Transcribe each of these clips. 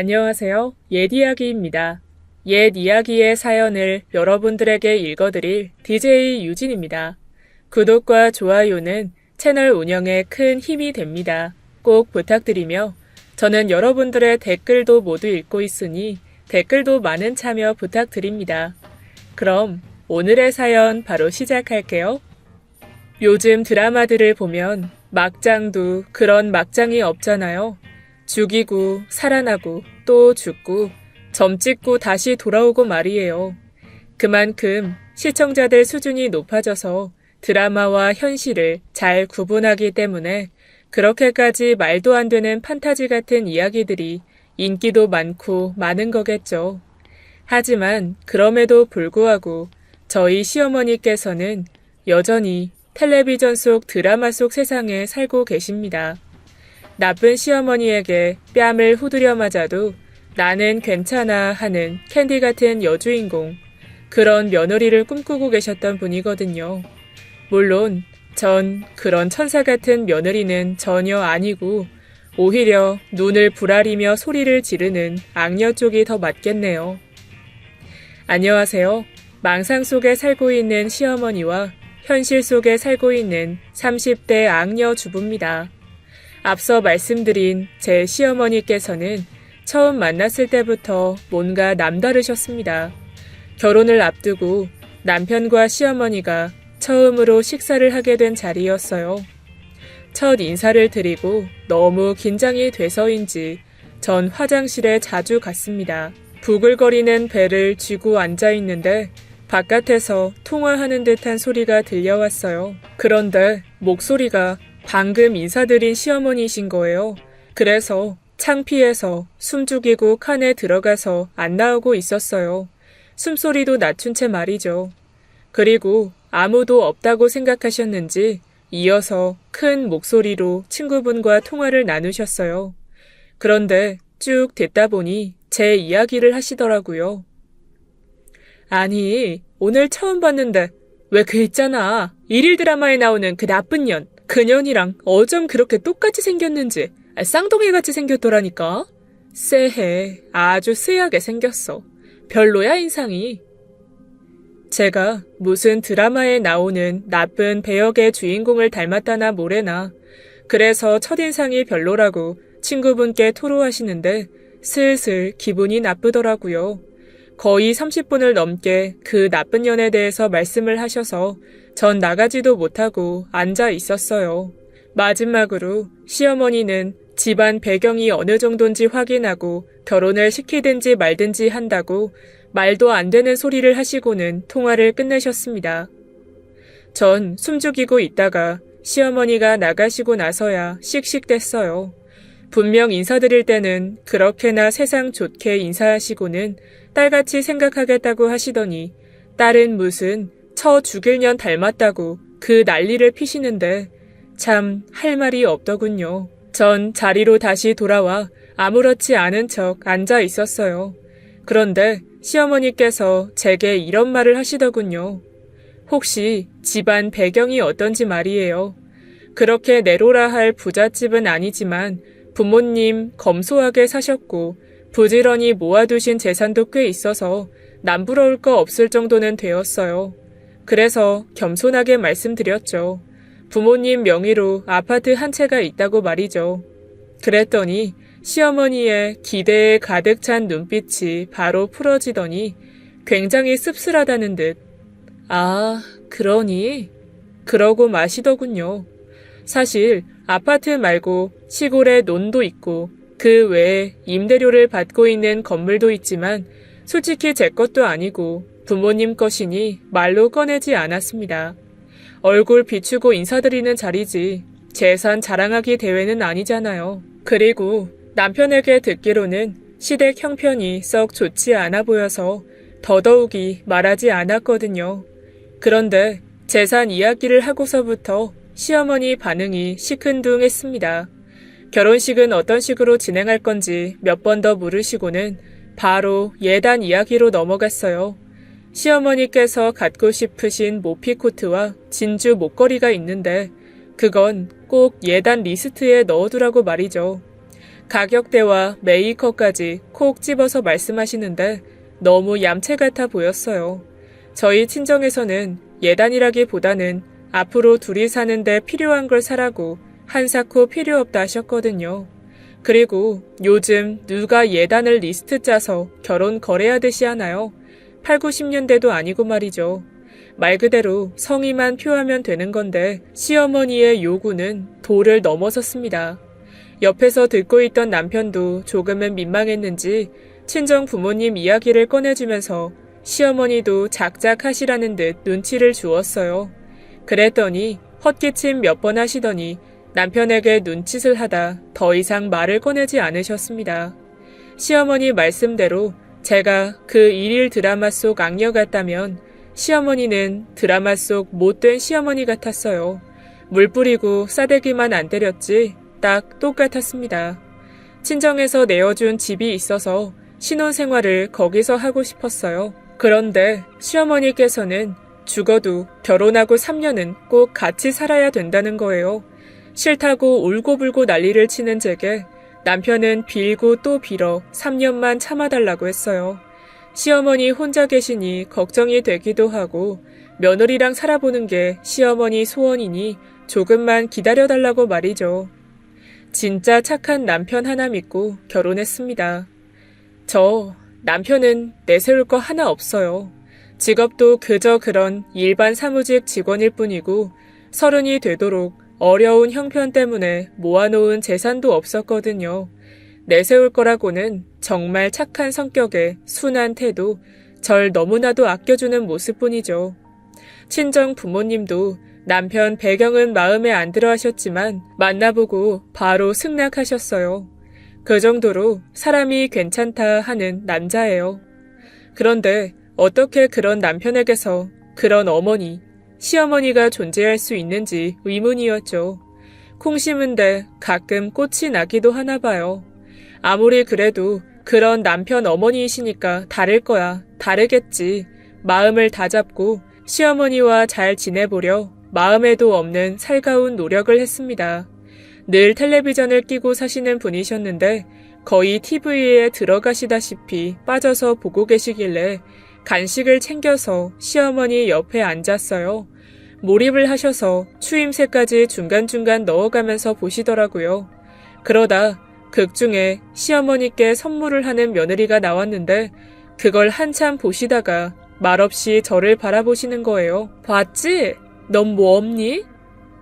안녕하세요. 옛 이야기입니다. 옛 이야기의 사연을 여러분들에게 읽어드릴 DJ 유진입니다. 구독과 좋아요는 채널 운영에 큰 힘이 됩니다. 꼭 부탁드리며 저는 여러분들의 댓글도 모두 읽고 있으니 댓글도 많은 참여 부탁드립니다. 그럼 오늘의 사연 바로 시작할게요. 요즘 드라마들을 보면 막장도 그런 막장이 없잖아요. 죽이고 살아나고 또 죽고 점 찍고 다시 돌아오고 말이에요. 그만큼 시청자들 수준이 높아져서 드라마와 현실을 잘 구분하기 때문에 그렇게까지 말도 안 되는 판타지 같은 이야기들이 인기도 많고 많은 거겠죠. 하지만 그럼에도 불구하고 저희 시어머니께서는 여전히 텔레비전 속 드라마 속 세상에 살고 계십니다. 나쁜 시어머니에게 뺨을 후두려 맞아도 나는 괜찮아 하는 캔디 같은 여주인공, 그런 며느리를 꿈꾸고 계셨던 분이거든요. 물론 전 그런 천사 같은 며느리는 전혀 아니고 오히려 눈을 부라리며 소리를 지르는 악녀 쪽이 더 맞겠네요. 안녕하세요. 망상 속에 살고 있는 시어머니와 현실 속에 살고 있는 30대 악녀 주부입니다. 앞서 말씀드린 제 시어머니께서는 처음 만났을 때부터 뭔가 남다르셨습니다. 결혼을 앞두고 남편과 시어머니가 처음으로 식사를 하게 된 자리였어요. 첫 인사를 드리고 너무 긴장이 돼서인지 전 화장실에 자주 갔습니다. 부글거리는 배를 쥐고 앉아있는데 바깥에서 통화하는 듯한 소리가 들려왔어요. 그런데 목소리가 방금 인사드린 시어머니이신 거예요. 그래서 창피해서 숨죽이고 칸에 들어가서 안 나오고 있었어요. 숨소리도 낮춘 채 말이죠. 그리고 아무도 없다고 생각하셨는지 이어서 큰 목소리로 친구분과 통화를 나누셨어요. 그런데 쭉 듣다 보니 제 이야기를 하시더라고요. 아니, 오늘 처음 봤는데 왜 그 있잖아. 일일 드라마에 나오는 그 나쁜 년. 그 년이랑 어쩜 그렇게 똑같이 생겼는지 쌍둥이같이 생겼더라니까. 쎄해. 아주 쎄하게 생겼어. 별로야 인상이. 제가 무슨 드라마에 나오는 나쁜 배역의 주인공을 닮았다나 뭐래나 그래서 첫인상이 별로라고 친구분께 토로하시는데 슬슬 기분이 나쁘더라고요. 거의 30분을 넘게 그 나쁜 년에 대해서 말씀을 하셔서 전 나가지도 못하고 앉아 있었어요. 마지막으로 시어머니는 집안 배경이 어느 정도인지 확인하고 결혼을 시키든지 말든지 한다고 말도 안 되는 소리를 하시고는 통화를 끝내셨습니다. 전 숨죽이고 있다가 시어머니가 나가시고 나서야 씩씩댔어요. 분명 인사드릴 때는 그렇게나 세상 좋게 인사하시고는 딸같이 생각하겠다고 하시더니 딸은 무슨 처 죽일 년 닮았다고 그 난리를 피시는데 참 할 말이 없더군요. 전 자리로 다시 돌아와 아무렇지 않은 척 앉아 있었어요. 그런데 시어머니께서 제게 이런 말을 하시더군요. 혹시 집안 배경이 어떤지 말이에요. 그렇게 내로라 할 부잣집은 아니지만 부모님 검소하게 사셨고 부지런히 모아두신 재산도 꽤 있어서 남부러울 거 없을 정도는 되었어요. 그래서 겸손하게 말씀드렸죠. 부모님 명의로 아파트 한 채가 있다고 말이죠. 그랬더니 시어머니의 기대에 가득 찬 눈빛이 바로 풀어지더니 굉장히 씁쓸하다는 듯 아, 그러니? 그러고 마시더군요. 사실 아파트 말고 시골에 논도 있고 그 외에 임대료를 받고 있는 건물도 있지만 솔직히 제 것도 아니고 부모님 것이니 말로 꺼내지 않았습니다. 얼굴 비추고 인사드리는 자리지 재산 자랑하기 대회는 아니잖아요. 그리고 남편에게 듣기로는 시댁 형편이 썩 좋지 않아 보여서 더더욱이 말하지 않았거든요. 그런데 재산 이야기를 하고서부터 시어머니 반응이 시큰둥했습니다. 결혼식은 어떤 식으로 진행할 건지 몇 번 더 물으시고는 바로 예단 이야기로 넘어갔어요. 시어머니께서 갖고 싶으신 모피코트와 진주 목걸이가 있는데 그건 꼭 예단 리스트에 넣어두라고 말이죠. 가격대와 메이커까지 콕 집어서 말씀하시는데 너무 얌체 같아 보였어요. 저희 친정에서는 예단이라기보다는 앞으로 둘이 사는데 필요한 걸 사라고 한사코 필요 없다 하셨거든요. 그리고 요즘 누가 예단을 리스트 짜서 결혼 거래하듯이 하나요? 8, 90년대도 아니고 말이죠. 말 그대로 성의만 표하면 되는 건데 시어머니의 요구는 도를 넘어섰습니다. 옆에서 듣고 있던 남편도 조금은 민망했는지 친정 부모님 이야기를 꺼내주면서 시어머니도 작작하시라는 듯 눈치를 주었어요. 그랬더니 헛기침 몇 번 하시더니 남편에게 눈짓을 하다 더 이상 말을 꺼내지 않으셨습니다. 시어머니 말씀대로 제가 그 일일 드라마 속 악녀 같다면 시어머니는 드라마 속 못된 시어머니 같았어요. 물 뿌리고 싸대기만 안 때렸지 딱 똑같았습니다. 친정에서 내어준 집이 있어서 신혼생활을 거기서 하고 싶었어요. 그런데 시어머니께서는 죽어도 결혼하고 3년은 꼭 같이 살아야 된다는 거예요. 싫다고 울고불고 난리를 치는 제게 남편은 빌고 또 빌어 3년만 참아달라고 했어요. 시어머니 혼자 계시니 걱정이 되기도 하고 며느리랑 살아보는 게 시어머니 소원이니 조금만 기다려달라고 말이죠. 진짜 착한 남편 하나 믿고 결혼했습니다. 저 남편은 내세울 거 하나 없어요. 직업도 그저 그런 일반 사무직 직원일 뿐이고 30이 되도록 어려운 형편 때문에 모아놓은 재산도 없었거든요. 내세울 거라고는 정말 착한 성격에 순한 태도, 절 너무나도 아껴주는 모습뿐이죠. 친정 부모님도 남편 배경은 마음에 안 들어 하셨지만 만나보고 바로 승낙하셨어요. 그 정도로 사람이 괜찮다 하는 남자예요. 그런데 어떻게 그런 남편에게서 그런 어머니, 시어머니가 존재할 수 있는지 의문이었죠. 콩 심은데 가끔 꽃이 나기도 하나 봐요. 아무리 그래도 그런 남편 어머니이시니까 다를 거야. 다르겠지. 마음을 다잡고 시어머니와 잘 지내보려 마음에도 없는 살가운 노력을 했습니다. 늘 텔레비전을 끼고 사시는 분이셨는데 거의 TV에 들어가시다시피 빠져서 보고 계시길래 간식을 챙겨서 시어머니 옆에 앉았어요. 몰입을 하셔서 추임새까지 중간중간 넣어가면서 보시더라고요. 그러다 극 중에 시어머니께 선물을 하는 며느리가 나왔는데 그걸 한참 보시다가 말없이 저를 바라보시는 거예요. 봤지? 넌 뭐 없니?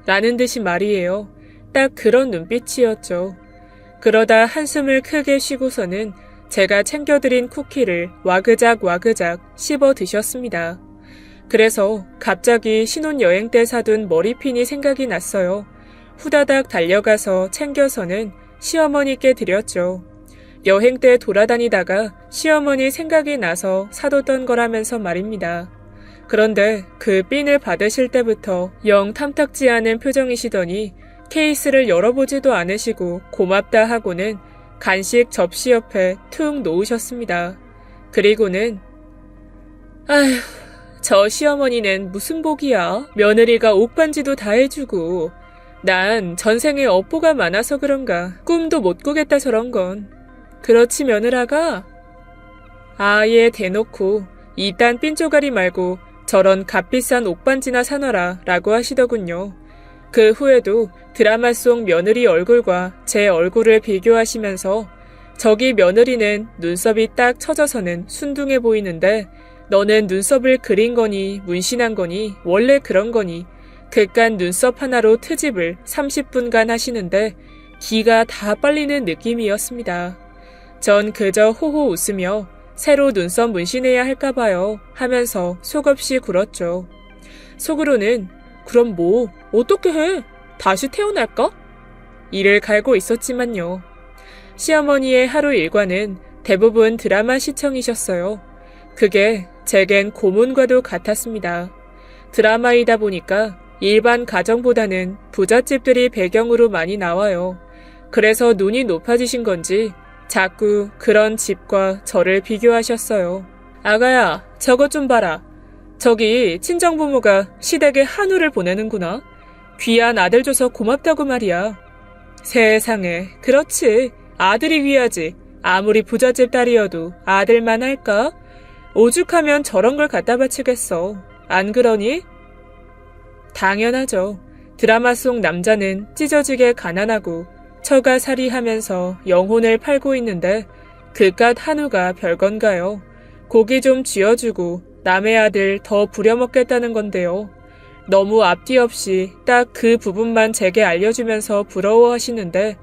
라는 듯이 말이에요. 딱 그런 눈빛이었죠. 그러다 한숨을 크게 쉬고서는 제가 챙겨드린 쿠키를 와그작 씹어 드셨습니다. 그래서 갑자기 신혼여행 때 사둔 머리핀이 생각이 났어요. 후다닥 달려가서 챙겨서는 시어머니께 드렸죠. 여행 때 돌아다니다가 시어머니 생각이 나서 사뒀던 거라면서 말입니다. 그런데 그 핀을 받으실 때부터 영 탐탁지 않은 표정이시더니 케이스를 열어보지도 않으시고 고맙다 하고는 간식 접시 옆에 툭 놓으셨습니다. 그리고는 아휴, 저 시어머니는 무슨 복이야. 며느리가 옷반지도 다 해주고 난 전생에 업보가 많아서 그런가 꿈도 못 꾸겠다 저런 건. 그렇지 며느라가? 아예 대놓고 이딴 삔쪼가리 말고 저런 값비싼 옷반지나 사놔라 라고 하시더군요. 그 후에도 드라마 속 며느리 얼굴과 제 얼굴을 비교하시면서 저기 며느리는 눈썹이 딱 처져서는 순둥해 보이는데 너는 눈썹을 그린 거니 문신한 거니 원래 그런 거니 그깟 눈썹 하나로 트집을 30분간 하시는데 기가 다 빨리는 느낌이었습니다. 전 그저 호호 웃으며 새로 눈썹 문신해야 할까봐요 하면서 속없이 굴었죠. 속으로는 그럼 뭐 어떻게 해? 다시 태어날까? 이를 갈고 있었지만요. 시어머니의 하루 일과는 대부분 드라마 시청이셨어요. 그게 제겐 고문과도 같았습니다. 드라마이다 보니까 일반 가정보다는 부잣집들이 배경으로 많이 나와요. 그래서 눈이 높아지신 건지 자꾸 그런 집과 저를 비교하셨어요. 아가야, 저것 좀 봐라. 저기 친정부모가 시댁에 한우를 보내는구나. 귀한 아들 줘서 고맙다고 말이야. 세상에, 그렇지. 아들이 귀하지. 아무리 부잣집 딸이어도 아들만 할까? 오죽하면 저런 걸 갖다 바치겠어. 안 그러니? 당연하죠. 드라마 속 남자는 찢어지게 가난하고 처가살이하면서 영혼을 팔고 있는데 그깟 한우가 별건가요? 고기 좀 쥐어주고 남의 아들 더 부려먹겠다는 건데요. 너무 앞뒤 없이 딱 그 부분만 제게 알려주면서 부러워하시는데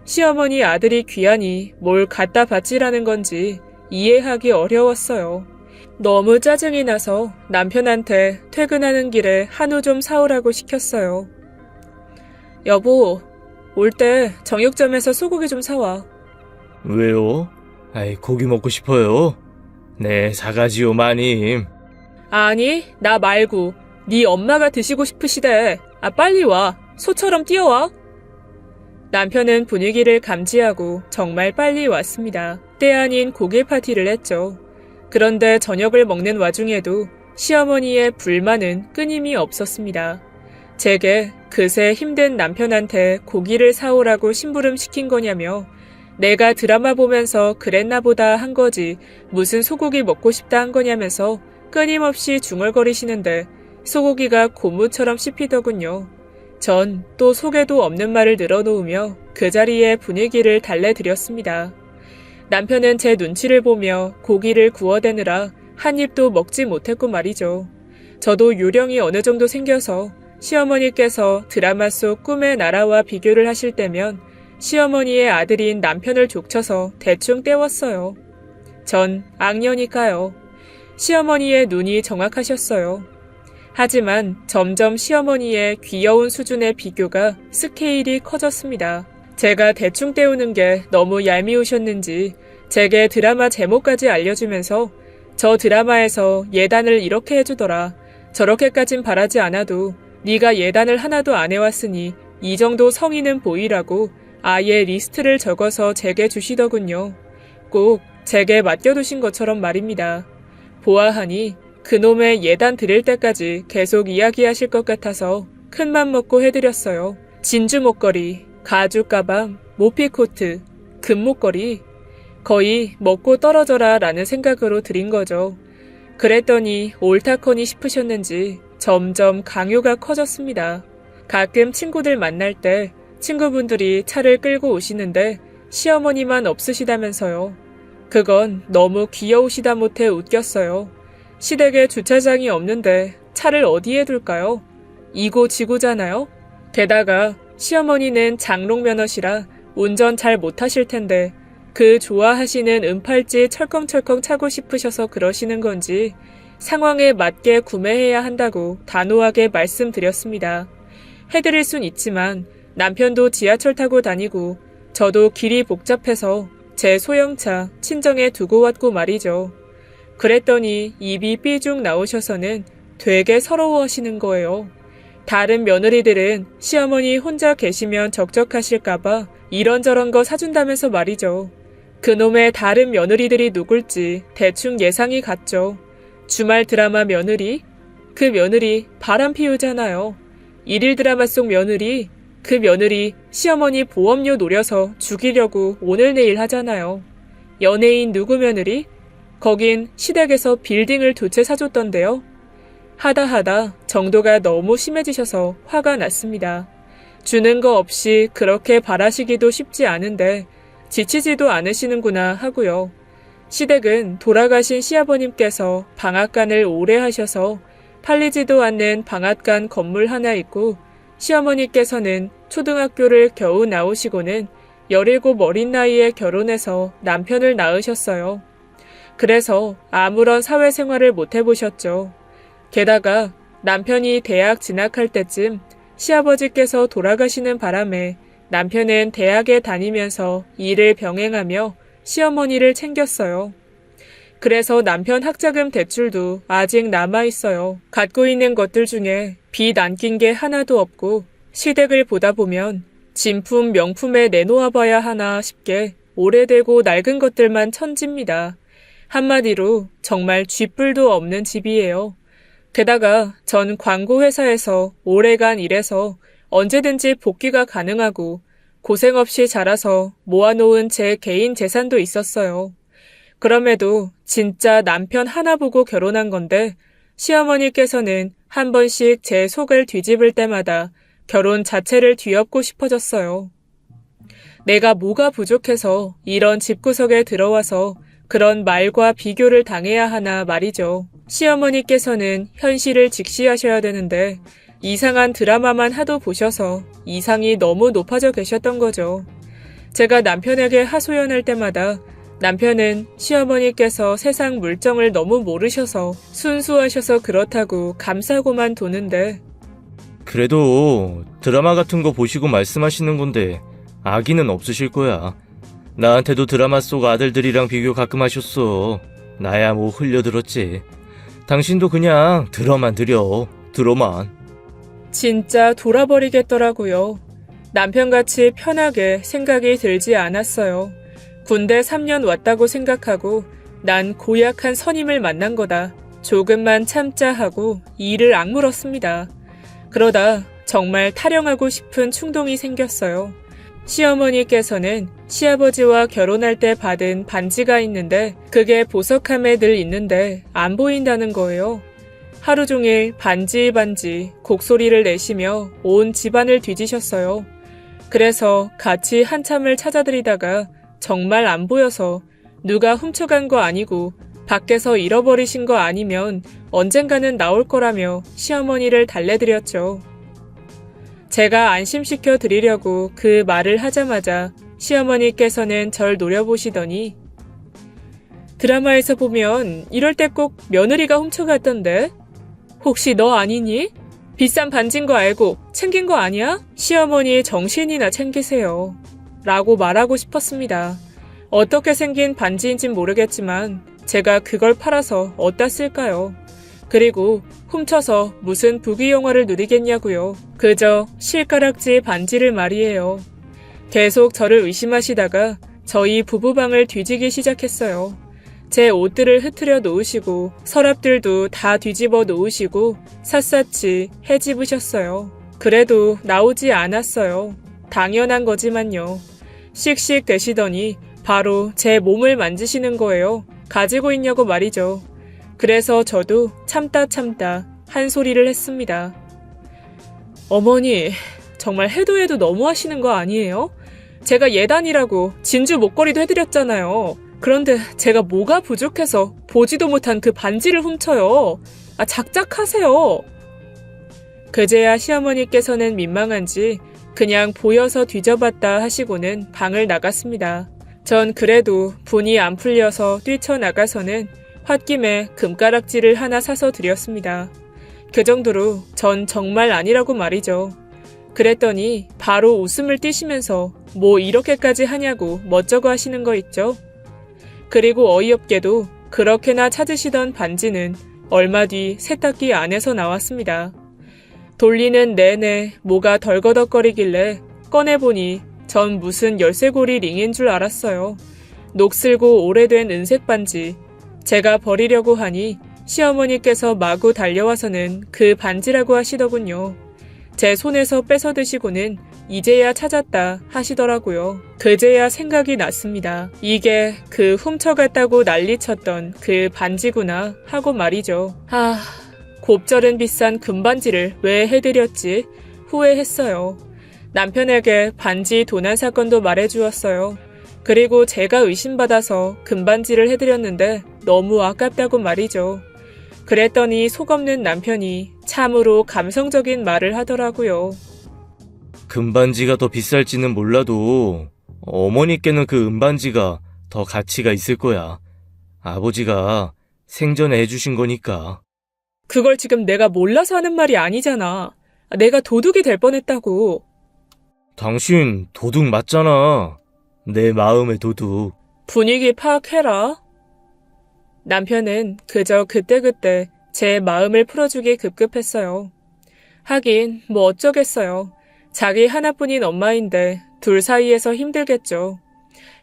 시어머니 아들이 귀하니 뭘 갖다 바치라는 건지 이해하기 어려웠어요. 너무 짜증이 나서 남편한테 퇴근하는 길에 한우 좀 사오라고 시켰어요. 여보, 올 때 정육점에서 소고기 좀 사와. 왜요? 아이, 고기 먹고 싶어요. 네, 사가지요, 마님. 아니, 나 말고 네 엄마가 드시고 싶으시대. 빨리 와. 소처럼 뛰어와. 남편은 분위기를 감지하고 정말 빨리 왔습니다. 때 아닌 고기 파티를 했죠. 그런데 저녁을 먹는 와중에도 시어머니의 불만은 끊임이 없었습니다. 제게 그새 힘든 남편한테 고기를 사오라고 심부름시킨 거냐며 내가 드라마 보면서 그랬나 보다 한 거지 무슨 소고기 먹고 싶다 한 거냐면서 끊임없이 중얼거리시는데 소고기가 고무처럼 씹히더군요. 전 또 속에도 없는 말을 늘어놓으며 그 자리에 분위기를 달래드렸습니다. 남편은 제 눈치를 보며 고기를 구워대느라 한 입도 먹지 못했고 말이죠. 저도 요령이 어느 정도 생겨서 시어머니께서 드라마 속 꿈의 나라와 비교를 하실 때면 시어머니의 아들인 남편을 족쳐서 대충 때웠어요. 전 악녀니까요. 시어머니의 눈이 정확하셨어요. 하지만 점점 시어머니의 귀여운 수준의 비교가 스케일이 커졌습니다. 제가 대충 때우는 게 너무 얄미우셨는지 제게 드라마 제목까지 알려주면서 저 드라마에서 예단을 이렇게 해주더라. 저렇게까진 바라지 않아도 네가 예단을 하나도 안 해왔으니 이 정도 성의는 보이라고 아예 리스트를 적어서 제게 주시더군요. 꼭 제게 맡겨두신 것처럼 말입니다. 보아하니 그놈의 예단 드릴 때까지 계속 이야기하실 것 같아서 큰맘 먹고 해드렸어요. 진주 목걸이, 가죽 가방, 모피코트, 금목걸이 거의 먹고 떨어져라 라는 생각으로 드린 거죠. 그랬더니 옳다커니 싶으셨는지 점점 강요가 커졌습니다. 가끔 친구들 만날 때 친구분들이 차를 끌고 오시는데 시어머니만 없으시다면서요. 그건 너무 귀여우시다 못해 웃겼어요. 시댁에 주차장이 없는데 차를 어디에 둘까요? 이고지고잖아요. 게다가 시어머니는 장롱면허시라 운전 잘 못하실 텐데 그 좋아하시는 은팔찌 철컹철컹 차고 싶으셔서 그러시는 건지 상황에 맞게 구매해야 한다고 단호하게 말씀드렸습니다. 해드릴 순 있지만 남편도 지하철 타고 다니고 저도 길이 복잡해서 제 소형차 친정에 두고 왔고 말이죠. 그랬더니 입이 삐죽 나오셔서는 되게 서러워하시는 거예요. 다른 며느리들은 시어머니 혼자 계시면 적적하실까봐 이런저런 거 사준다면서 말이죠. 그놈의 다른 며느리들이 누굴지 대충 예상이 갔죠. 주말 드라마 며느리? 그 며느리 바람 피우잖아요. 일일 드라마 속 며느리? 그 며느리 시어머니 보험료 노려서 죽이려고 오늘 내일 하잖아요. 연예인 누구 며느리? 거긴 시댁에서 빌딩을 두 채 사줬던데요. 하다 정도가 너무 심해지셔서 화가 났습니다. 주는 거 없이 그렇게 바라시기도 쉽지 않은데 지치지도 않으시는구나 하고요. 시댁은 돌아가신 시아버님께서 방앗간을 오래 하셔서 팔리지도 않는 방앗간 건물 하나 있고 시어머니께서는 초등학교를 겨우 나오시고는 17 어린 나이에 결혼해서 남편을 낳으셨어요. 그래서 아무런 사회생활을 못 해보셨죠. 게다가 남편이 대학 진학할 때쯤 시아버지께서 돌아가시는 바람에 남편은 대학에 다니면서 일을 병행하며 시어머니를 챙겼어요. 그래서 남편 학자금 대출도 아직 남아있어요. 갖고 있는 것들 중에 빚 안 낀 게 하나도 없고 시댁을 보다 보면 진품 명품에 내놓아 봐야 하나 싶게 오래되고 낡은 것들만 천지입니다. 한마디로 정말 쥐뿔도 없는 집이에요. 게다가 전 광고회사에서 오래간 일해서 언제든지 복귀가 가능하고 고생 없이 자라서 모아놓은 제 개인 재산도 있었어요. 그럼에도 진짜 남편 하나 보고 결혼한 건데 시어머니께서는 한 번씩 제 속을 뒤집을 때마다 결혼 자체를 뒤엎고 싶어졌어요. 내가 뭐가 부족해서 이런 집구석에 들어와서 그런 말과 비교를 당해야 하나 말이죠. 시어머니께서는 현실을 직시하셔야 되는데 이상한 드라마만 하도 보셔서 이상이 너무 높아져 계셨던 거죠. 제가 남편에게 하소연할 때마다 남편은 시어머니께서 세상 물정을 너무 모르셔서 순수하셔서 그렇다고 감싸고만 도는데 그래도 드라마 같은 거 보시고 말씀하시는 건데 악의는 없으실 거야. 나한테도 드라마 속 아들들이랑 비교 가끔 하셨어. 나야 뭐 흘려들었지. 당신도 그냥 들어만 들여. 들어만. 진짜 돌아버리겠더라고요. 남편같이 편하게 생각이 들지 않았어요. 군대 3년 왔다고 생각하고 난 고약한 선임을 만난 거다. 조금만 참자 하고 이를 악물었습니다. 그러다 정말 타령하고 싶은 충동이 생겼어요. 시어머니께서는 시아버지와 결혼할 때 받은 반지가 있는데 그게 보석함에 늘 있는데 안 보인다는 거예요. 하루 종일 반지 곡소리를 내시며 온 집안을 뒤지셨어요. 그래서 같이 한참을 찾아드리다가 정말 안 보여서 누가 훔쳐간 거 아니고 밖에서 잃어버리신 거 아니면 언젠가는 나올 거라며 시어머니를 달래드렸죠. 제가 안심시켜 드리려고 그 말을 하자마자 시어머니께서는 절 노려보시더니 드라마에서 보면 이럴 때 꼭 며느리가 훔쳐갔던데? 혹시 너 아니니? 비싼 반지인 거 알고 챙긴 거 아니야? 시어머니 정신이나 챙기세요. 라고 말하고 싶었습니다. 어떻게 생긴 반지인진 모르겠지만 제가 그걸 팔아서 어디다 쓸까요? 그리고 훔쳐서 무슨 부귀영화를 누리겠냐고요. 그저 실가락지 반지를 말이에요. 계속 저를 의심하시다가 저희 부부방을 뒤지기 시작했어요. 제 옷들을 흐트려 놓으시고 서랍들도 다 뒤집어 놓으시고 샅샅이 헤집으셨어요. 그래도 나오지 않았어요. 당연한 거지만요. 씩씩 대시더니 바로 제 몸을 만지시는 거예요. 가지고 있냐고 말이죠. 그래서 저도 참다 한 소리를 했습니다. 어머니, 정말 해도 너무 하시는 거 아니에요? 제가 예단이라고 진주 목걸이도 해드렸잖아요. 그런데 제가 뭐가 부족해서 보지도 못한 그 반지를 훔쳐요. 작작하세요. 그제야 시어머니께서는 민망한지 그냥 보여서 뒤져봤다 하시고는 방을 나갔습니다. 전 그래도 분이 안 풀려서 뛰쳐나가서는 홧김에 금가락지를 하나 사서 드렸습니다. 그 정도로 전 정말 아니라고 말이죠. 그랬더니 바로 웃음을 띠시면서 뭐 이렇게까지 하냐고 멋쩍어 하시는 거 있죠. 그리고 어이없게도 그렇게나 찾으시던 반지는 얼마 뒤 세탁기 안에서 나왔습니다. 돌리는 내내 뭐가 덜거덕거리길래 꺼내보니 전 무슨 열쇠고리 링인 줄 알았어요. 녹슬고 오래된 은색 반지. 제가 버리려고 하니 시어머니께서 마구 달려와서는 그 반지라고 하시더군요. 제 손에서 뺏어 드시고는 이제야 찾았다 하시더라고요. 그제야 생각이 났습니다. 이게 그 훔쳐갔다고 난리쳤던 그 반지구나 하고 말이죠. 곱절은 비싼 금반지를 왜 해드렸지? 후회했어요. 남편에게 반지 도난 사건도 말해주었어요. 그리고 제가 의심받아서 금반지를 해드렸는데 너무 아깝다고 말이죠. 그랬더니 속없는 남편이 참으로 감성적인 말을 하더라고요. 금반지가 더 비쌀지는 몰라도 어머니께는 그 은반지가 더 가치가 있을 거야. 아버지가 생전에 해주신 거니까. 그걸 지금 내가 몰라서 하는 말이 아니잖아. 내가 도둑이 될 뻔했다고. 당신 도둑 맞잖아. 내 마음의 도둑. 분위기 파악해라. 남편은 그저 그때그때 제 마음을 풀어주기 급급했어요. 하긴 뭐 어쩌겠어요. 자기 하나뿐인 엄마인데 둘 사이에서 힘들겠죠.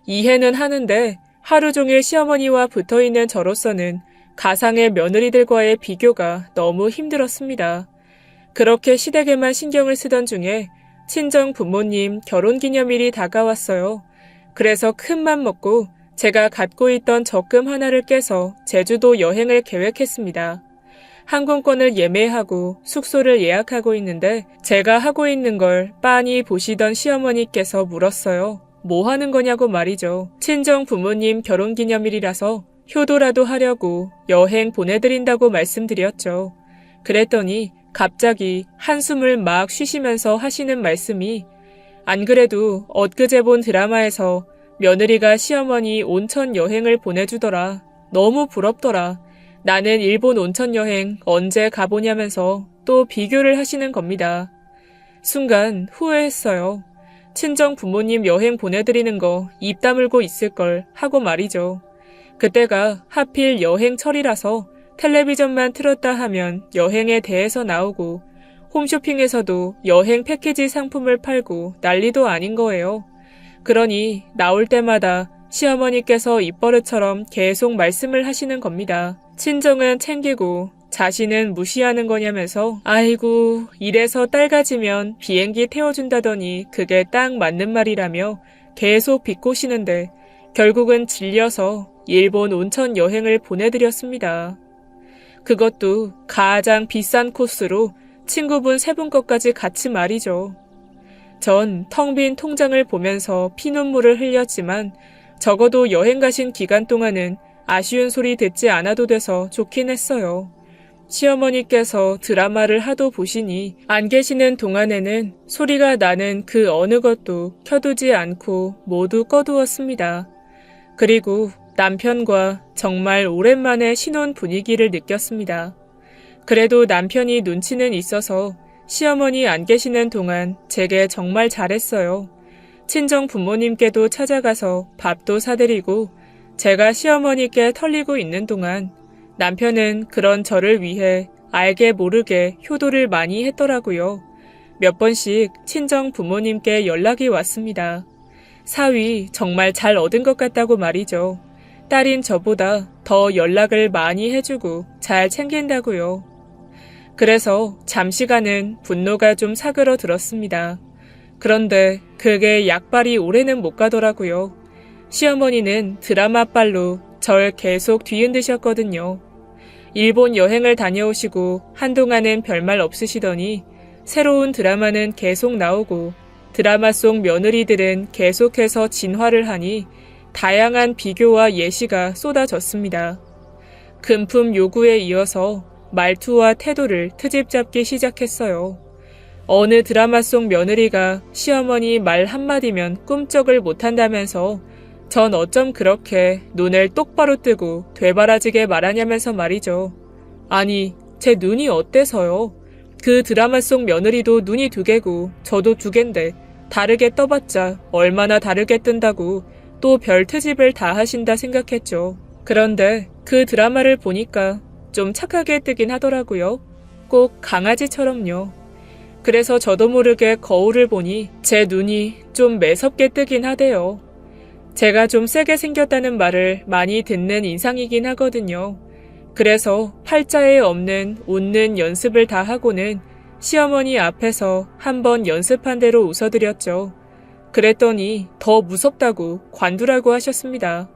이해는 하는데 하루 종일 시어머니와 붙어있는 저로서는 가상의 며느리들과의 비교가 너무 힘들었습니다. 그렇게 시댁에만 신경을 쓰던 중에 친정 부모님 결혼기념일이 다가왔어요. 그래서 큰 맘 먹고 제가 갖고 있던 적금 하나를 깨서 제주도 여행을 계획했습니다. 항공권을 예매하고 숙소를 예약하고 있는데 제가 하고 있는 걸 빤히 보시던 시어머니께서 물었어요. 뭐 하는 거냐고 말이죠. 친정 부모님 결혼기념일이라서 효도라도 하려고 여행 보내드린다고 말씀드렸죠. 그랬더니 갑자기 한숨을 막 쉬시면서 하시는 말씀이 안 그래도 엊그제 본 드라마에서 며느리가 시어머니 온천 여행을 보내주더라. 너무 부럽더라. 나는 일본 온천 여행 언제 가보냐면서 또 비교를 하시는 겁니다. 순간 후회했어요. 친정 부모님 여행 보내드리는 거 입 다물고 있을걸 하고 말이죠. 그때가 하필 여행철이라서 텔레비전만 틀었다 하면 여행에 대해서 나오고 홈쇼핑에서도 여행 패키지 상품을 팔고 난리도 아닌 거예요. 그러니 나올 때마다 시어머니께서 입버릇처럼 계속 말씀을 하시는 겁니다. 친정은 챙기고 자신은 무시하는 거냐면서 아이고 이래서 딸 가지면 비행기 태워준다더니 그게 딱 맞는 말이라며 계속 비꼬시는데 결국은 질려서 일본 온천 여행을 보내드렸습니다. 그것도 가장 비싼 코스로 친구분 3분 것까지 같이 말이죠. 전 텅 빈 통장을 보면서 피눈물을 흘렸지만 적어도 여행 가신 기간 동안은 아쉬운 소리 듣지 않아도 돼서 좋긴 했어요. 시어머니께서 드라마를 하도 보시니 안 계시는 동안에는 소리가 나는 그 어느 것도 켜두지 않고 모두 꺼두었습니다. 그리고 남편과 정말 오랜만에 신혼 분위기를 느꼈습니다. 그래도 남편이 눈치는 있어서 시어머니 안 계시는 동안 제게 정말 잘했어요. 친정 부모님께도 찾아가서 밥도 사드리고 제가 시어머니께 털리고 있는 동안 남편은 그런 저를 위해 알게 모르게 효도를 많이 했더라고요. 몇 번씩 친정 부모님께 연락이 왔습니다. 사위 정말 잘 얻은 것 같다고 말이죠. 딸인 저보다 더 연락을 많이 해주고 잘 챙긴다고요. 그래서 잠시간은 분노가 좀 사그러들었습니다. 그런데 그게 약발이 오래는 못 가더라고요. 시어머니는 드라마빨로 절 계속 뒤흔드셨거든요. 일본 여행을 다녀오시고 한동안은 별말 없으시더니 새로운 드라마는 계속 나오고 드라마 속 며느리들은 계속해서 진화를 하니 다양한 비교와 예시가 쏟아졌습니다. 금품 요구에 이어서 말투와 태도를 트집 잡기 시작했어요. 어느 드라마 속 며느리가 시어머니 말 한마디면 꿈쩍을 못한다면서 전 어쩜 그렇게 눈을 똑바로 뜨고 되바라지게 말하냐면서 말이죠. 아니, 제 눈이 어때서요? 그 드라마 속 며느리도 눈이 2개고 저도 2개인데 다르게 떠봤자 얼마나 다르게 뜬다고 또 별 트집을 다 하신다 생각했죠. 그런데 그 드라마를 보니까 좀 착하게 뜨긴 하더라고요. 꼭 강아지처럼요. 그래서 저도 모르게 거울을 보니 제 눈이 좀 매섭게 뜨긴 하대요. 제가 좀 세게 생겼다는 말을 많이 듣는 인상이긴 하거든요. 그래서 팔자에 없는 웃는 연습을 다 하고는 시어머니 앞에서 한번 연습한 대로 웃어드렸죠. 그랬더니 더 무섭다고 관두라고 하셨습니다.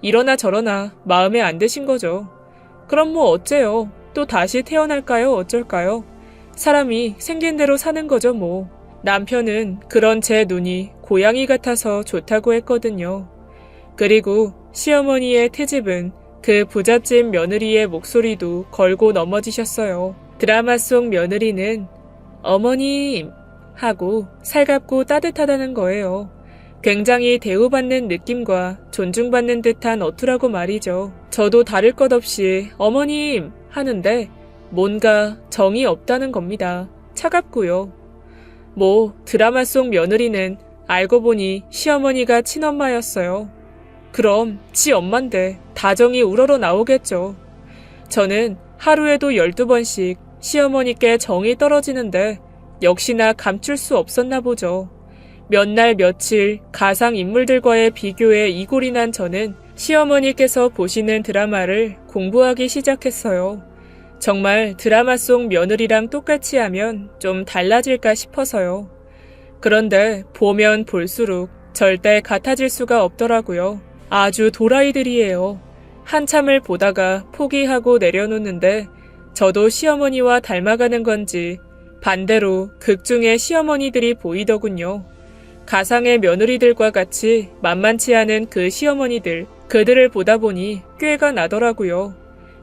이러나 저러나 마음에 안 드신 거죠. 그럼 뭐 어째요? 또 다시 태어날까요? 어쩔까요? 사람이 생긴 대로 사는 거죠 뭐. 남편은 그런 제 눈이 고양이 같아서 좋다고 했거든요. 그리고 시어머니의 트집은 그 부잣집 며느리의 목소리도 걸고 넘어지셨어요. 드라마 속 며느리는 어머님 하고 살갑고 따뜻하다는 거예요. 굉장히 대우받는 느낌과 존중받는 듯한 어투라고 말이죠. 저도 다를 것 없이 어머님 하는데 뭔가 정이 없다는 겁니다. 차갑고요. 뭐 드라마 속 며느리는 알고 보니 시어머니가 친엄마였어요. 그럼 지 엄만데 다정이 우러러 나오겠죠. 저는 하루에도 12번씩 시어머니께 정이 떨어지는데 역시나 감출 수 없었나 보죠. 몇 날 며칠 가상인물들과의 비교에 이골이 난 저는 시어머니께서 보시는 드라마를 공부하기 시작했어요. 정말 드라마 속 며느리랑 똑같이 하면 좀 달라질까 싶어서요. 그런데 보면 볼수록 절대 같아질 수가 없더라고요. 아주 도라이들이에요. 한참을 보다가 포기하고 내려놓는데 저도 시어머니와 닮아가는 건지 반대로 극중의 시어머니들이 보이더군요. 가상의 며느리들과 같이 만만치 않은 그 시어머니들, 그들을 보다 보니 꾀가 나더라고요.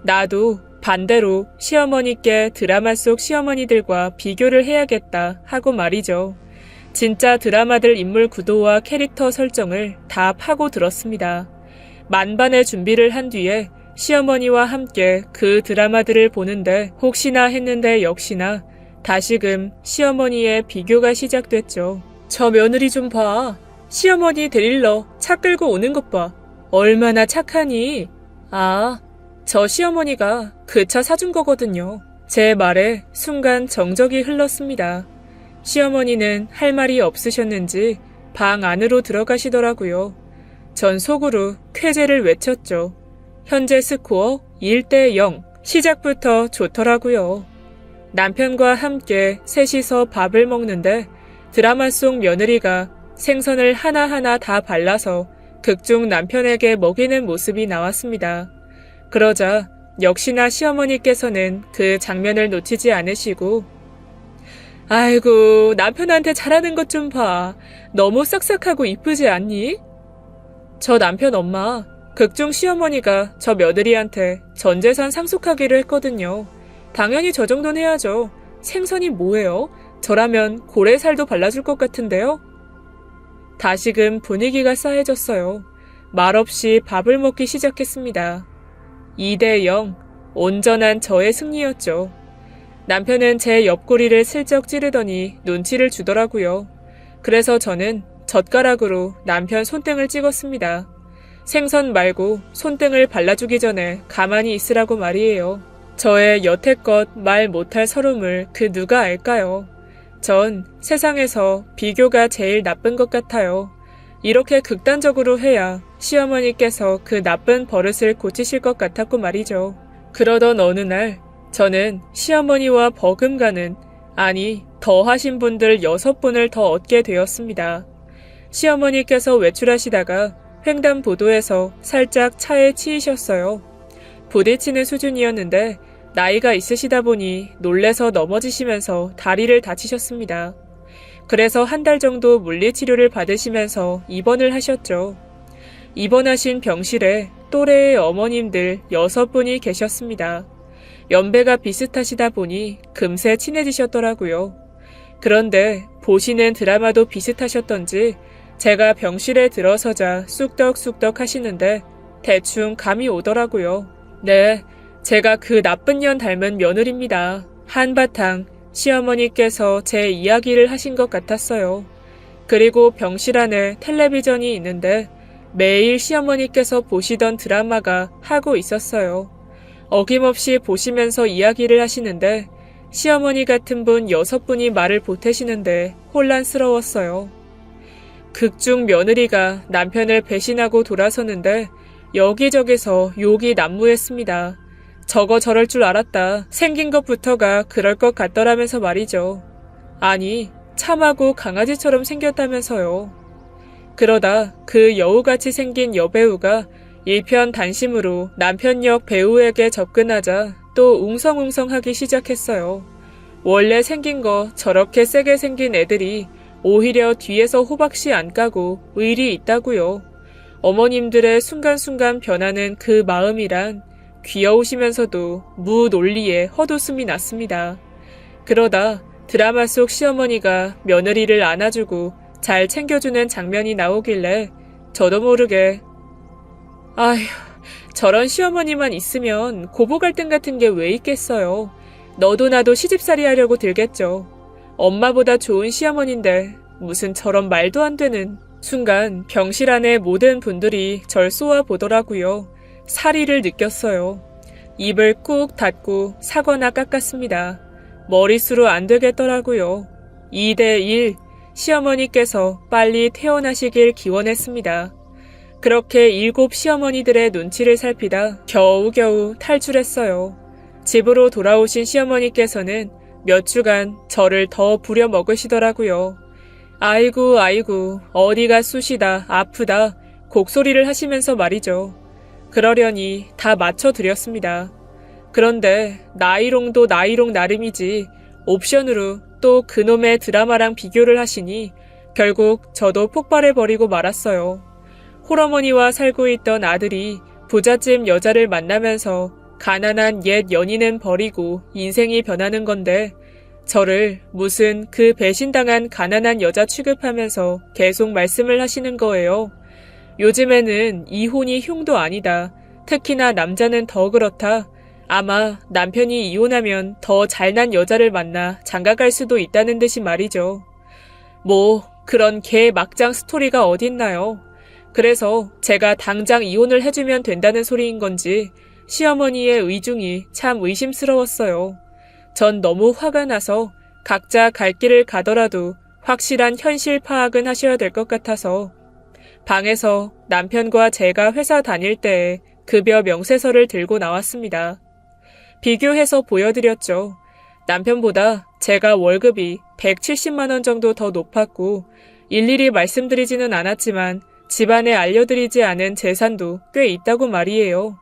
나도 반대로 시어머니께 드라마 속 시어머니들과 비교를 해야겠다 하고 말이죠. 진짜 드라마들 인물 구도와 캐릭터 설정을 다 파고 들었습니다. 만반의 준비를 한 뒤에 시어머니와 함께 그 드라마들을 보는데 혹시나 했는데 역시나 다시금 시어머니의 비교가 시작됐죠. 저 며느리 좀 봐. 시어머니 데리러 차 끌고 오는 것 봐. 얼마나 착하니? 아, 저 시어머니가 그 차 사준 거거든요. 제 말에 순간 정적이 흘렀습니다. 시어머니는 할 말이 없으셨는지 방 안으로 들어가시더라고요. 전 속으로 쾌재를 외쳤죠. 현재 스코어 1대 0. 시작부터 좋더라고요. 남편과 함께 셋이서 밥을 먹는데 드라마 속 며느리가 생선을 하나하나 다 발라서 극중 남편에게 먹이는 모습이 나왔습니다. 그러자 역시나 시어머니께서는 그 장면을 놓치지 않으시고 아이고 남편한테 잘하는 것 좀 봐. 너무 싹싹하고 이쁘지 않니? 저 남편 엄마, 극중 시어머니가 저 며느리한테 전 재산 상속하기로 했거든요. 당연히 저 정도는 해야죠. 생선이 뭐예요? 저라면 고래살도 발라줄 것 같은데요? 다시금 분위기가 싸해졌어요. 말없이 밥을 먹기 시작했습니다. 2대 0, 온전한 저의 승리였죠. 남편은 제 옆구리를 슬쩍 찌르더니 눈치를 주더라고요. 그래서 저는 젓가락으로 남편 손등을 찍었습니다. 생선 말고 손등을 발라주기 전에 가만히 있으라고 말이에요. 저의 여태껏 말 못할 서름을 그 누가 알까요? 전 세상에서 비교가 제일 나쁜 것 같아요. 이렇게 극단적으로 해야 시어머니께서 그 나쁜 버릇을 고치실 것 같았고 말이죠. 그러던 어느 날 저는 시어머니와 버금가는, 아니 더 하신 분들 6분을 더 얻게 되었습니다. 시어머니께서 외출하시다가 횡단보도에서 살짝 차에 치이셨어요. 부딪히는 수준이었는데 나이가 있으시다 보니 놀래서 넘어지시면서 다리를 다치셨습니다. 그래서 한 달 정도 물리치료를 받으시면서 입원을 하셨죠. 입원하신 병실에 또래의 어머님들 6분이 계셨습니다. 연배가 비슷하시다 보니 금세 친해지셨더라고요. 그런데 보시는 드라마도 비슷하셨던지 제가 병실에 들어서자 쑥덕쑥덕 하시는데 대충 감이 오더라고요. 네, 제가 그 나쁜 년 닮은 며느리입니다. 한바탕 시어머니께서 제 이야기를 하신 것 같았어요. 그리고 병실 안에 텔레비전이 있는데 매일 시어머니께서 보시던 드라마가 하고 있었어요. 어김없이 보시면서 이야기를 하시는데 시어머니 같은 분 6분이 말을 보태시는데 혼란스러웠어요. 극중 며느리가 남편을 배신하고 돌아서는데 여기저기서 욕이 난무했습니다. 저거 저럴 줄 알았다. 생긴 것부터가 그럴 것 같더라면서 말이죠. 아니, 참하고 강아지처럼 생겼다면서요. 그러다 그 여우같이 생긴 여배우가 일편단심으로 남편 역 배우에게 접근하자 또 웅성웅성하기 시작했어요. 원래 생긴 거 저렇게 세게 생긴 애들이 오히려 뒤에서 호박씨 안 까고 의리 있다고요. 어머님들의 순간순간 변하는 그 마음이란 귀여우시면서도 무논리에 헛웃음이 났습니다. 그러다 드라마 속 시어머니가 며느리를 안아주고 잘 챙겨주는 장면이 나오길래 저도 모르게 아휴, 저런 시어머니만 있으면 고부 갈등 같은 게 왜 있겠어요. 너도 나도 시집살이 하려고 들겠죠. 엄마보다 좋은 시어머니인데 무슨 저런 말도 안 되는. 순간 병실 안의 모든 분들이 절 쏘아보더라고요. 사리를 느꼈어요. 입을 꾹 닫고 사거나 깎았습니다. 머릿수로 안 되겠더라고요. 2대 1, 시어머니께서 빨리 퇴원하시길 기원했습니다. 그렇게 7 시어머니들의 눈치를 살피다 겨우겨우 탈출했어요. 집으로 돌아오신 시어머니께서는 몇 주간 저를 더 부려먹으시더라고요. 아이고, 아이고, 어디가 쑤시다, 아프다, 곡소리를 하시면서 말이죠. 그러려니 다 맞춰드렸습니다. 그런데 나이롱도 나이롱 나름이지 옵션으로 또 그놈의 드라마랑 비교를 하시니 결국 저도 폭발해버리고 말았어요. 홀어머니와 살고 있던 아들이 부잣집 여자를 만나면서 가난한 옛 연인은 버리고 인생이 변하는 건데 저를 무슨 그 배신당한 가난한 여자 취급하면서 계속 말씀을 하시는 거예요. 요즘에는 이혼이 흉도 아니다. 특히나 남자는 더 그렇다. 아마 남편이 이혼하면 더 잘난 여자를 만나 장가갈 수도 있다는 듯이 말이죠. 뭐 그런 개 막장 스토리가 어딨나요. 그래서 제가 당장 이혼을 해주면 된다는 소리인 건지 시어머니의 의중이 참 의심스러웠어요. 전 너무 화가 나서 각자 갈 길을 가더라도 확실한 현실 파악은 하셔야 될 것 같아서 방에서 남편과 제가 회사 다닐 때의 급여 명세서를 들고 나왔습니다. 비교해서 보여드렸죠. 남편보다 제가 월급이 170만 원 정도 더 높았고 일일이 말씀드리지는 않았지만 집안에 알려드리지 않은 재산도 꽤 있다고 말이에요.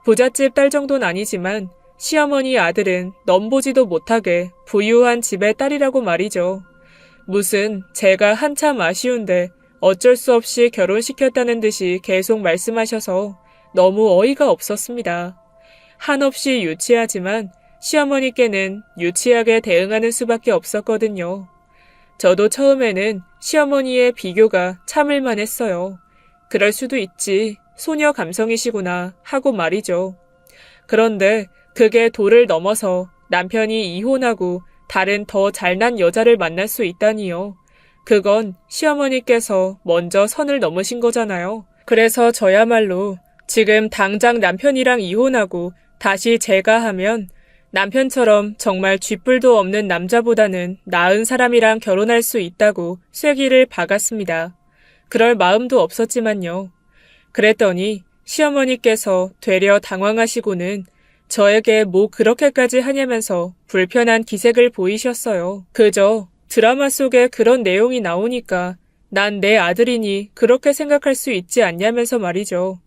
부잣집 딸 정도는 아니지만 시어머니 아들은 넘보지도 못하게 부유한 집의 딸이라고 말이죠. 무슨 제가 한참 아쉬운데 어쩔 수 없이 결혼시켰다는 듯이 계속 말씀하셔서 너무 어이가 없었습니다. 한없이 유치하지만 시어머니께는 유치하게 대응하는 수밖에 없었거든요. 저도 처음에는 시어머니의 비교가 참을만 했어요. 그럴 수도 있지, 소녀 감성이시구나 하고 말이죠. 그런데 그게 도를 넘어서 남편이 이혼하고 다른 더 잘난 여자를 만날 수 있다니요. 그건 시어머니께서 먼저 선을 넘으신 거잖아요. 그래서 저야말로 지금 당장 남편이랑 이혼하고 다시 제가 하면 남편처럼 정말 쥐뿔도 없는 남자보다는 나은 사람이랑 결혼할 수 있다고 쐐기를 박았습니다. 그럴 마음도 없었지만요. 그랬더니 시어머니께서 되려 당황하시고는 저에게 뭐 그렇게까지 하냐면서 불편한 기색을 보이셨어요. 그저 드라마 속에 그런 내용이 나오니까 난 내 아들이니 그렇게 생각할 수 있지 않냐면서 말이죠.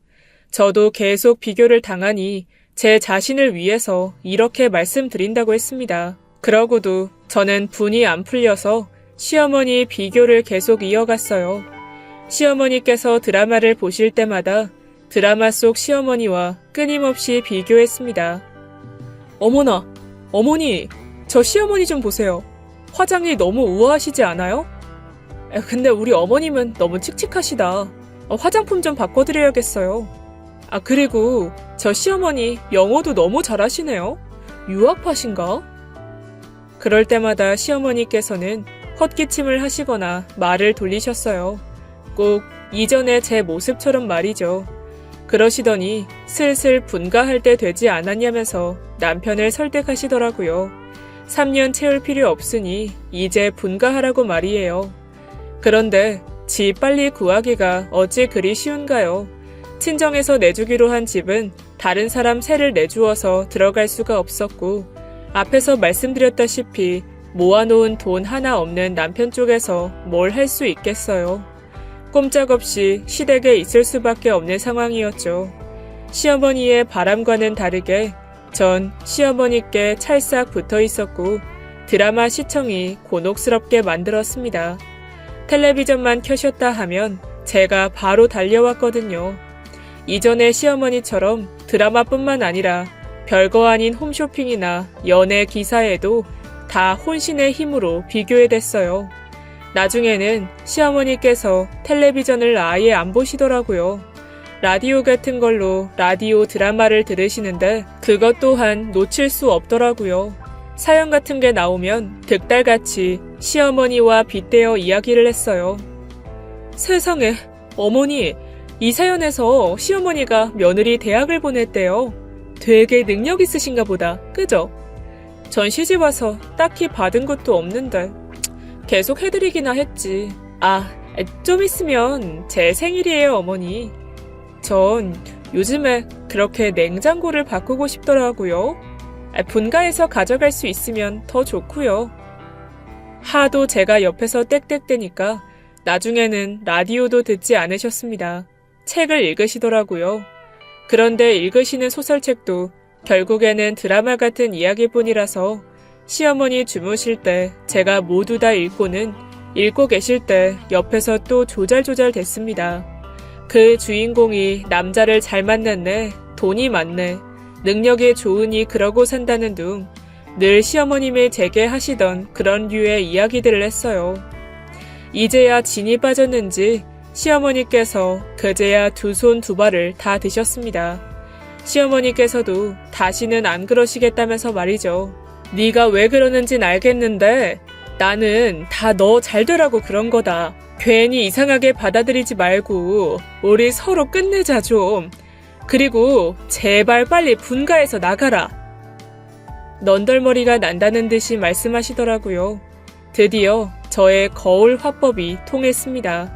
저도 계속 비교를 당하니 제 자신을 위해서 이렇게 말씀드린다고 했습니다. 그러고도 저는 분이 안 풀려서 시어머니 비교를 계속 이어갔어요. 시어머니께서 드라마를 보실 때마다 드라마 속 시어머니와 끊임없이 비교했습니다. 어머나, 어머니, 저 시어머니 좀 보세요. 화장이 너무 우아하시지 않아요? 근데 우리 어머님은 너무 칙칙하시다. 화장품 좀 바꿔드려야겠어요. 그리고 저 시어머니 영어도 너무 잘하시네요. 유학파신가? 그럴 때마다 시어머니께서는 헛기침을 하시거나 말을 돌리셨어요. 꼭 이전의 제 모습처럼 말이죠. 그러시더니 슬슬 분가할 때 되지 않았냐면서 남편을 설득하시더라고요. 3년 채울 필요 없으니 이제 분가하라고 말이에요. 그런데 집 빨리 구하기가 어찌 그리 쉬운가요? 친정에서 내주기로 한 집은 다른 사람 세를 내주어서 들어갈 수가 없었고 앞에서 말씀드렸다시피 모아놓은 돈 하나 없는 남편 쪽에서 뭘 할 수 있겠어요. 꼼짝없이 시댁에 있을 수밖에 없는 상황이었죠. 시어머니의 바람과는 다르게 전 시어머니께 찰싹 붙어 있었고 드라마 시청이 곤혹스럽게 만들었습니다. 텔레비전만 켜셨다 하면 제가 바로 달려왔거든요. 이전의 시어머니처럼 드라마뿐만 아니라 별거 아닌 홈쇼핑이나 연애 기사에도 다 혼신의 힘으로 비교해댔어요. 나중에는 시어머니께서 텔레비전을 아예 안 보시더라고요. 라디오 같은 걸로 라디오 드라마를 들으시는데 그것 또한 놓칠 수 없더라고요. 사연 같은 게 나오면 득달같이 시어머니와 빗대어 이야기를 했어요. 세상에, 어머니, 이 사연에서 시어머니가 며느리 대학을 보냈대요. 되게 능력 있으신가 보다, 그죠? 전 시집 와서 딱히 받은 것도 없는데 계속 해드리기나 했지. 좀 있으면 제 생일이에요, 어머니. 전 요즘에 그렇게 냉장고를 바꾸고 싶더라고요. 분가해서 가져갈 수 있으면 더 좋고요. 하도 제가 옆에서 땡땡대니까 나중에는 라디오도 듣지 않으셨습니다. 책을 읽으시더라고요. 그런데 읽으시는 소설책도 결국에는 드라마 같은 이야기뿐이라서 시어머니 주무실 때 제가 모두 다 읽고는 읽고 계실 때 옆에서 또 조잘조잘 됐습니다. 그 주인공이 남자를 잘 만났네, 돈이 많네, 능력이 좋으니 그러고 산다는 둥 늘 시어머님이 제게 하시던 그런 류의 이야기들을 했어요. 이제야 진이 빠졌는지 시어머니께서 그제야 두 손 두 발을 다 드셨습니다. 시어머니께서도 다시는 안 그러시겠다면서 말이죠. 네가 왜 그러는진 알겠는데 나는 다 너 잘되라고 그런 거다. 괜히 이상하게 받아들이지 말고 우리 서로 끝내자 좀. 그리고 제발 빨리 분가해서 나가라. 넌덜머리가 난다는 듯이 말씀하시더라고요. 드디어 저의 거울 화법이 통했습니다.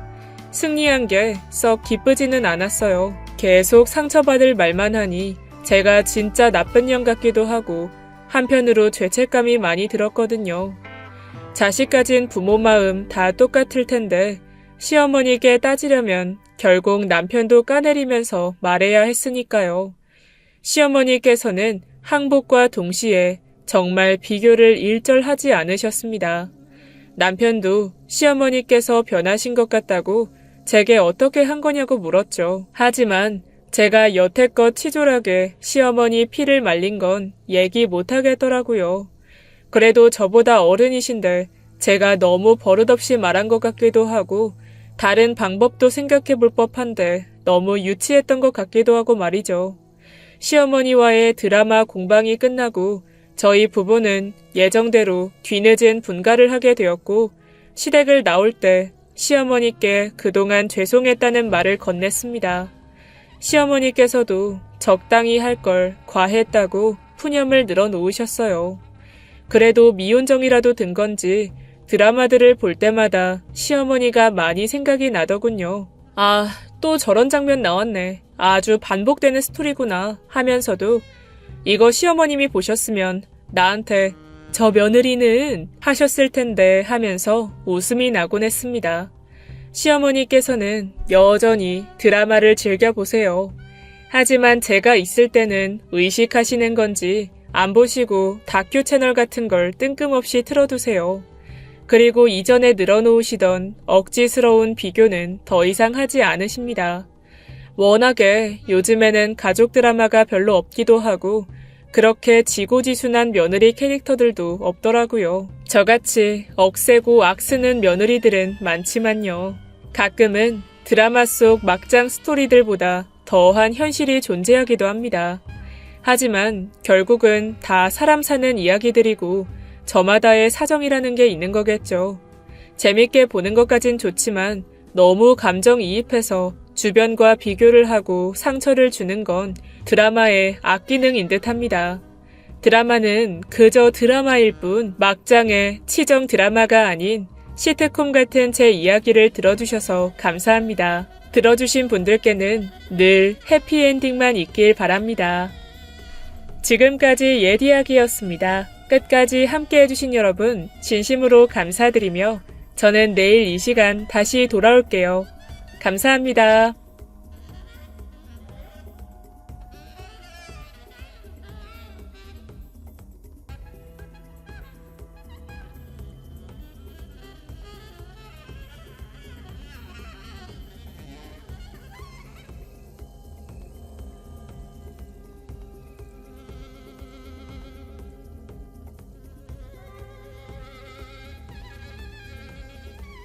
승리한 게 썩 기쁘지는 않았어요. 계속 상처받을 말만 하니 제가 진짜 나쁜 년 같기도 하고 한편으로 죄책감이 많이 들었거든요. 자식 가진 부모 마음 다 똑같을 텐데 시어머니께 따지려면 결국 남편도 까내리면서 말해야 했으니까요. 시어머니께서는 항복과 동시에 정말 비교를 일절하지 않으셨습니다. 남편도 시어머니께서 변하신 것 같다고 제게 어떻게 한 거냐고 물었죠. 하지만 제가 여태껏 치졸하게 시어머니 피를 말린 건 얘기 못하겠더라고요. 그래도 저보다 어른이신데 제가 너무 버릇없이 말한 것 같기도 하고 다른 방법도 생각해 볼 법한데 너무 유치했던 것 같기도 하고 말이죠. 시어머니와의 드라마 공방이 끝나고 저희 부부는 예정대로 뒤늦은 분가를 하게 되었고 시댁을 나올 때 시어머니께 그동안 죄송했다는 말을 건넸습니다. 시어머니께서도 적당히 할 걸 과했다고 푸념을 늘어놓으셨어요. 그래도 미혼정이라도 든 건지 드라마들을 볼 때마다 시어머니가 많이 생각이 나더군요. 아, 또 저런 장면 나왔네. 아주 반복되는 스토리구나 하면서도 이거 시어머님이 보셨으면 나한테 저 며느리는 하셨을 텐데 하면서 웃음이 나곤 했습니다. 시어머니께서는 여전히 드라마를 즐겨보세요. 하지만 제가 있을 때는 의식하시는 건지 안 보시고 다큐 채널 같은 걸 뜬금없이 틀어두세요. 그리고 이전에 늘어놓으시던 억지스러운 비교는 더 이상 하지 않으십니다. 워낙에 요즘에는 가족 드라마가 별로 없기도 하고 그렇게 지고지순한 며느리 캐릭터들도 없더라고요. 저같이 억세고 악쓰는 며느리들은 많지만요. 가끔은 드라마 속 막장 스토리들보다 더한 현실이 존재하기도 합니다. 하지만 결국은 다 사람 사는 이야기들이고 저마다의 사정이라는 게 있는 거겠죠. 재밌게 보는 것까진 좋지만 너무 감정이입해서 주변과 비교를 하고 상처를 주는 건 드라마의 악기능인 듯합니다. 드라마는 그저 드라마일 뿐 막장의 치정 드라마가 아닌 시트콤 같은 제 이야기를 들어주셔서 감사합니다. 들어주신 분들께는 늘 해피엔딩만 있길 바랍니다. 지금까지 예디야기였습니다. 끝까지 함께해주신 여러분 진심으로 감사드리며 저는 내일 이 시간 다시 돌아올게요. 감사합니다.